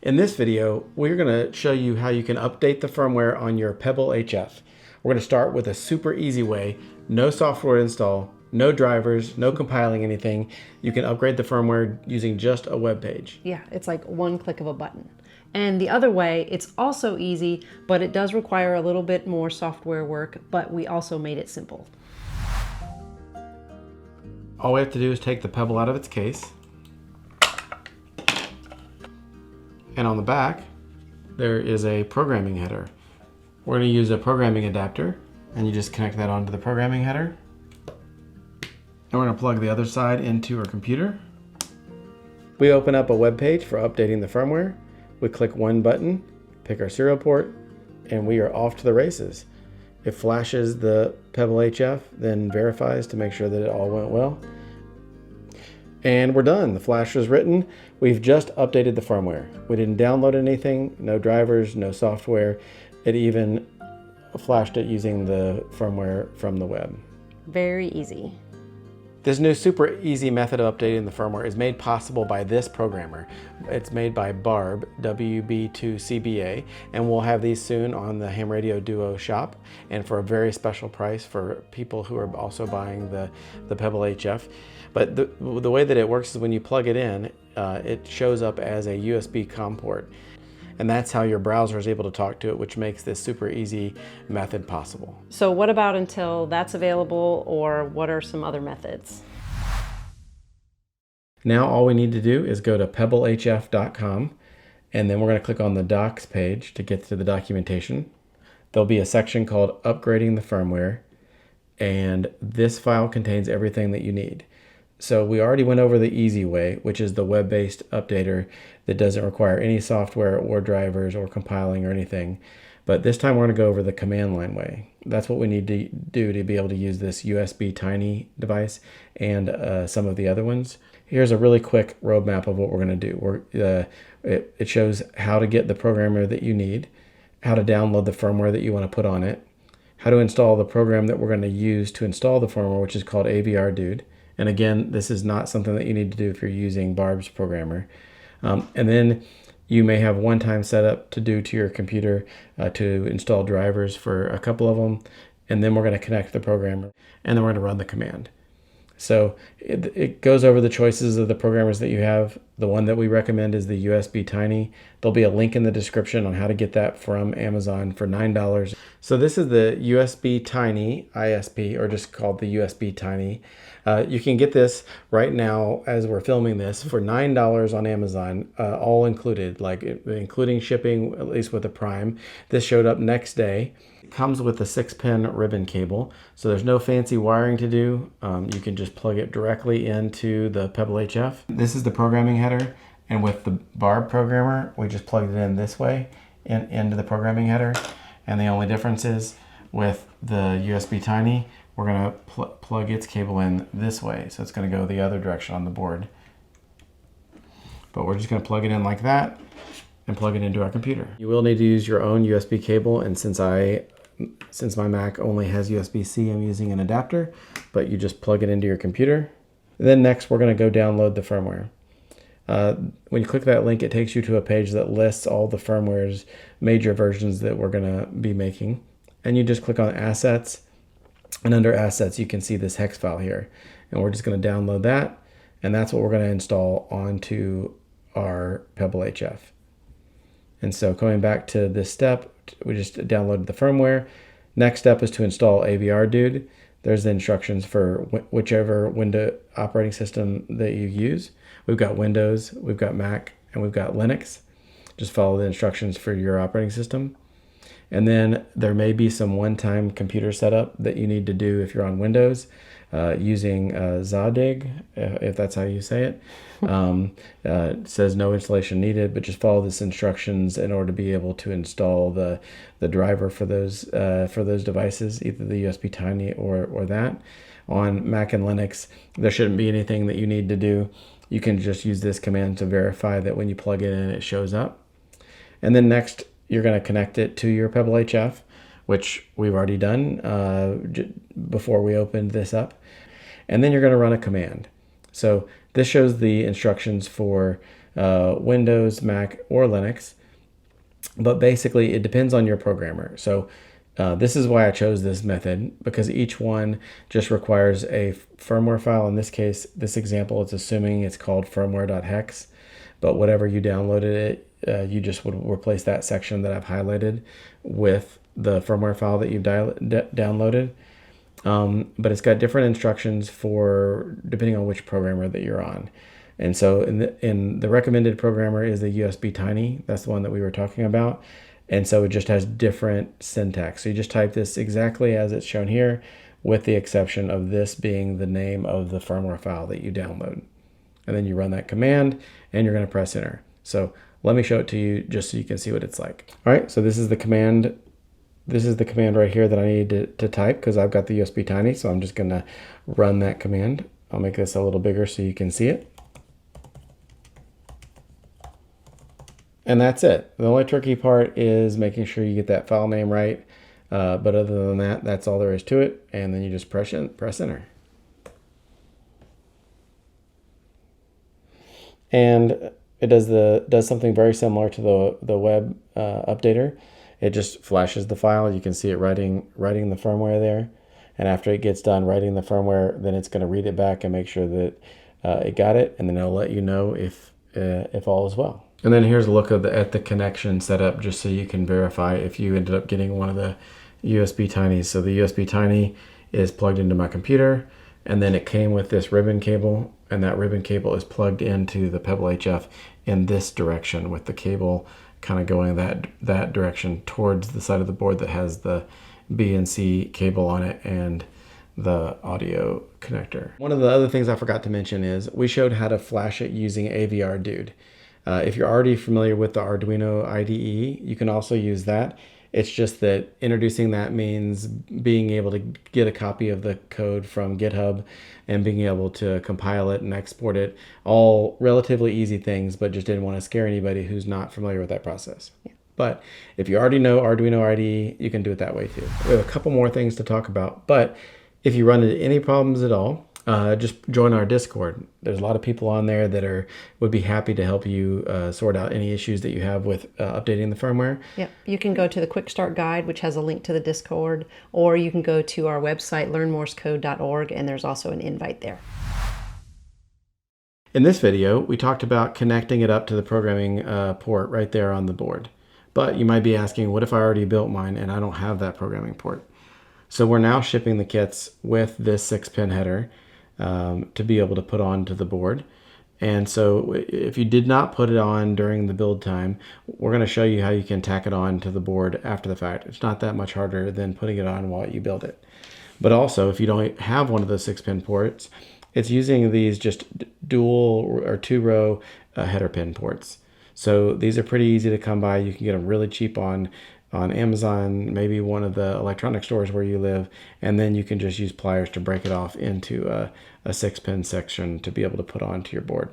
In this video, we're going to show you how you can update the firmware on your Pebble HF. We're going to start with a super easy way, no software install, no drivers, no compiling anything. You can upgrade the firmware using just a web page. Yeah, it's like one click of a button. And the other way, it's also easy, but it does require a little bit more software work, but we also made it simple. All we have to do is take the Pebble out of its case. And on the back, there is a programming header. We're going to use a programming adapter, and you just connect that onto the programming header. And we're going to plug the other side into our computer. We open up a web page for updating the firmware. We click one button, pick our serial port, and we are off to the races. It flashes the Pebble HF, then verifies to make sure that it all went well. And we're done. The flash was written. We've just updated the firmware. We didn't download anything, no drivers, no software. It even flashed it using the firmware from the web. Very easy. This new super easy method of updating the firmware is made possible by this programmer. It's made by Barb, WB2CBA, and we'll have these soon on the Ham Radio Duo shop and for a very special price for people who are also buying the Pebble HF. But the way that it works is when you plug it in, it shows up as a USB COM port. And that's how your browser is able to talk to it, which makes this super easy method possible. So what about until that's available, or what are some other methods? Now all we need to do is go to pebblehf.com, and then we're going to click on the docs page to get to the documentation. There'll be a section called upgrading the firmware, and this file contains everything that you need. So we already went over the easy way, which is the web-based updater that doesn't require any software or drivers or compiling or anything. But this time we're going to go over the command line way. That's what we need to do to be able to use this USBtiny device and some of the other ones. Here's a really quick roadmap of what we're going to do. It shows how to get the programmer that you need, how to download the firmware that you want to put on it, how to install the program that we're going to use to install the firmware, which is called AVR-Dude. And again, this is not something that you need to do if you're using Barb's Programmer. And then you may have one-time setup to do to your computer to install drivers for a couple of them. And then we're going to connect the programmer, and then we're going to run the command. So it goes over the choices of the programmers that you have. The one that we recommend is the USBtiny. There'll be a link in the description on how to get that from Amazon for $9. So this is the USBtinyISP, or just called the USBtiny. You can get this right now as we're filming this for $9 on Amazon, all included, like including shipping, at least with the Prime. This showed up next day. It comes with a 6-pin ribbon cable, so there's no fancy wiring to do. You can just plug it directly into the Pebble HF. This is the programming header, and with the Barb Programmer, we just plugged it in this way into the programming header. And the only difference is with the USBtiny, we're going to plug its cable in this way, so it's going to go the other direction on the board. But we're just going to plug it in like that and plug it into our computer. You will need to use your own USB cable, and since my Mac only has USB-C, I'm using an adapter, but you just plug it into your computer. And then next, we're going to go download the firmware. When you click that link, it takes you to a page that lists all the firmware's major versions that we're going to be making. And you just click on Assets, and under Assets, you can see this hex file here. And we're just going to download that, and that's what we're going to install onto our Pebble HF. And so coming back to this step, we just downloaded the firmware. Next step is to install AVR-Dude. There's the instructions for whichever Windows operating system that you use. We've got Windows, we've got Mac, and we've got Linux. Just follow the instructions for your operating system. And then there may be some one-time computer setup that you need to do if you're on Windows using Zadig, if that's how you say it. It says no installation needed, but just follow these instructions in order to be able to install the driver for those devices, either the USBtiny or that. On Mac and Linux, there shouldn't be anything that you need to do. You can just use this command to verify that when you plug it in, it shows up. And then next, you're going to connect it to your Pebble HF, which we've already done before we opened this up. And then you're going to run a command. So this shows the instructions for Windows, Mac, or Linux. But basically, it depends on your programmer. So this is why I chose this method, because each one just requires a firmware file. In this case, this example, it's assuming it's called firmware.hex. But whatever you downloaded it, you just would replace that section that I've highlighted with the firmware file that you've downloaded. But it's got different instructions for depending on which programmer that you're on. And so in the recommended programmer is the USBtiny. That's the one that we were talking about. And so it just has different syntax. So you just type this exactly as it's shown here, with the exception of this being the name of the firmware file that you download. And then you run that command and you're going to press enter. So let me show it to you just so you can see what it's like. All right, so this is the command. This is the command right here that I need to type because I've got the USBtiny. So I'm just going to run that command. I'll make this a little bigger so you can see it. And that's it. The only tricky part is making sure you get that file name right. But other than that, that's all there is to it. And then you just press enter. And it does something very similar to the web updater. It just flashes the file. You can see it writing the firmware there. And after it gets done writing the firmware, then it's going to read it back and make sure that it got it. And then it'll let you know if all is well. And then here's a look at the connection setup, just so you can verify if you ended up getting one of the USBtiny's. So the USBtiny is plugged into my computer, and then it came with this ribbon cable, and that ribbon cable is plugged into the Pebble HF in this direction, with the cable kind of going that direction towards the side of the board that has the B and C cable on it and the audio connector. One of the other things I forgot to mention is we showed how to flash it using AVR Dude. If you're already familiar with the Arduino IDE, you can also use that. It's just that introducing that means being able to get a copy of the code from GitHub and being able to compile it and export it. All relatively easy things, but just didn't want to scare anybody who's not familiar with that process. Yeah. But if you already know Arduino IDE, you can do it that way too. We have a couple more things to talk about, but if you run into any problems at all, just join our Discord. There's a lot of people on there that would be happy to help you sort out any issues that you have with updating the firmware. Yep. You can go to the Quick Start Guide, which has a link to the Discord, or you can go to our website, learnmorsecode.org, and there's also an invite there. In this video, we talked about connecting it up to the programming port right there on the board. But you might be asking, what if I already built mine and I don't have that programming port? So we're now shipping the kits with this 6-pin header to be able to put onto the board. And so if you did not put it on during the build time, we're going to show you how you can tack it on to the board after the fact. It's not that much harder than putting it on while you build it. But also, if you don't have one of those 6-pin ports, it's using these just dual or 2-row header pin ports. So these are pretty easy to come by. You can get them really cheap on Amazon, maybe one of the electronic stores where you live, and then you can just use pliers to break it off into a 6-pin section to be able to put onto your board.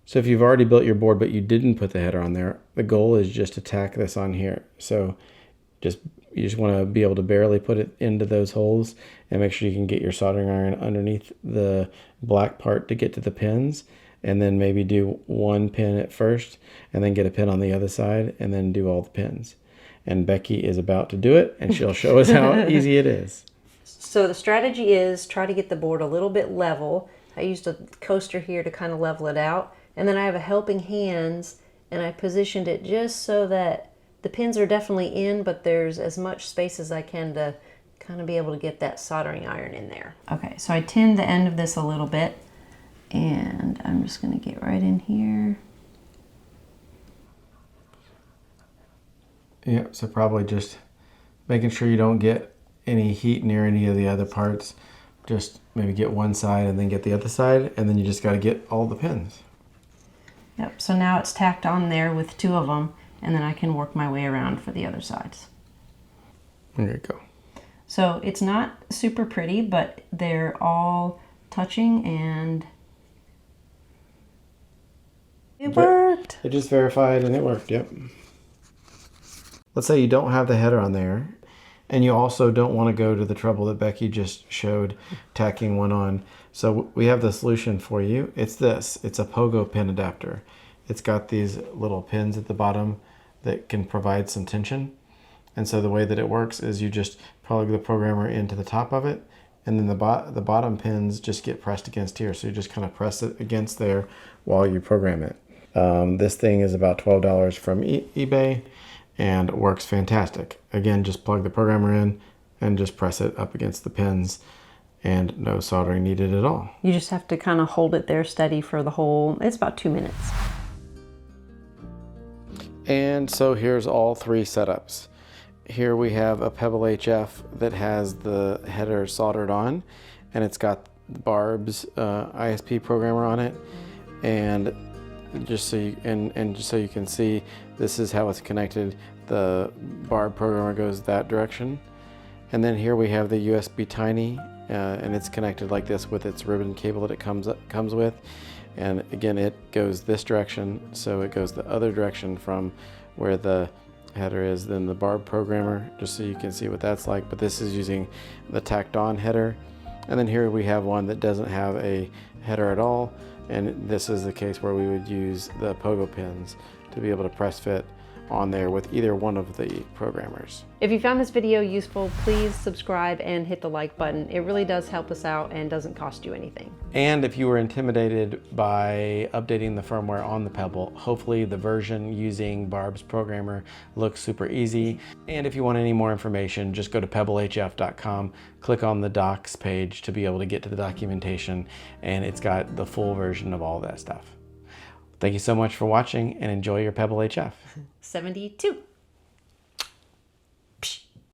So if you've already built your board but you didn't put the header on there, the goal is just to tack this on here. So you just want to be able to barely put it into those holes and make sure you can get your soldering iron underneath the black part to get to the pins, and then maybe do one pin at first and then get a pin on the other side and then do all the pins. And Becky is about to do it, and she'll show us how easy it is. So the strategy is try to get the board a little bit level. I used a coaster here to kind of level it out. And then I have a helping hands, and I positioned it just so that the pins are definitely in, but there's as much space as I can to kind of be able to get that soldering iron in there. Okay, so I tinned the end of this a little bit, and I'm just going to get right in here. Yeah, so probably just making sure you don't get any heat near any of the other parts. Just maybe get one side and then get the other side, and then you just got to get all the pins. Yep, so now it's tacked on there with 2 of them, and then I can work my way around for the other sides. There you go. So it's not super pretty, but they're all touching, and it worked. It just verified and it worked, yep. Let's say you don't have the header on there, and you also don't want to go to the trouble that Becky just showed, tacking one on. So we have the solution for you. It's this. It's a Pogo-pin adapter. it's got these little pins at the bottom that can provide some tension. And so the way that it works is you just plug the programmer into the top of it, and then the bottom pins just get pressed against here. So you just kind of press it against there while you program it. This thing is about $12 from eBay and works fantastic. Again, just plug the programmer in and just press it up against the pins, and no soldering needed at all. You just have to kind of hold it there steady for the whole, it's about 2 minutes. And so here's all three setups. Here we have a Pebble HF that has the header soldered on, and it's got Barb's ISP programmer on it. And just so you can see, this is how it's connected. The Barb Programmer goes that direction. And then here we have the USBtiny, and it's connected like this with its ribbon cable that it comes with. And again, it goes this direction, so it goes the other direction from where the header is. Then the Barb Programmer, just so you can see what that's like, but this is using the tacked on header. And then here we have one that doesn't have a header at all, and this is the case where we would use the Pogo-pins to be able to press fit on there with either one of the programmers. If you found this video useful, please subscribe and hit the like button. It really does help us out and doesn't cost you anything. And if you were intimidated by updating the firmware on the Pebble, hopefully the version using Barb's Programmer looks super easy. And if you want any more information, just go to pebblehf.com, click on the docs page to be able to get to the documentation, and it's got the full version of all that stuff. Thank you so much for watching, and enjoy your Pebble HF. 72.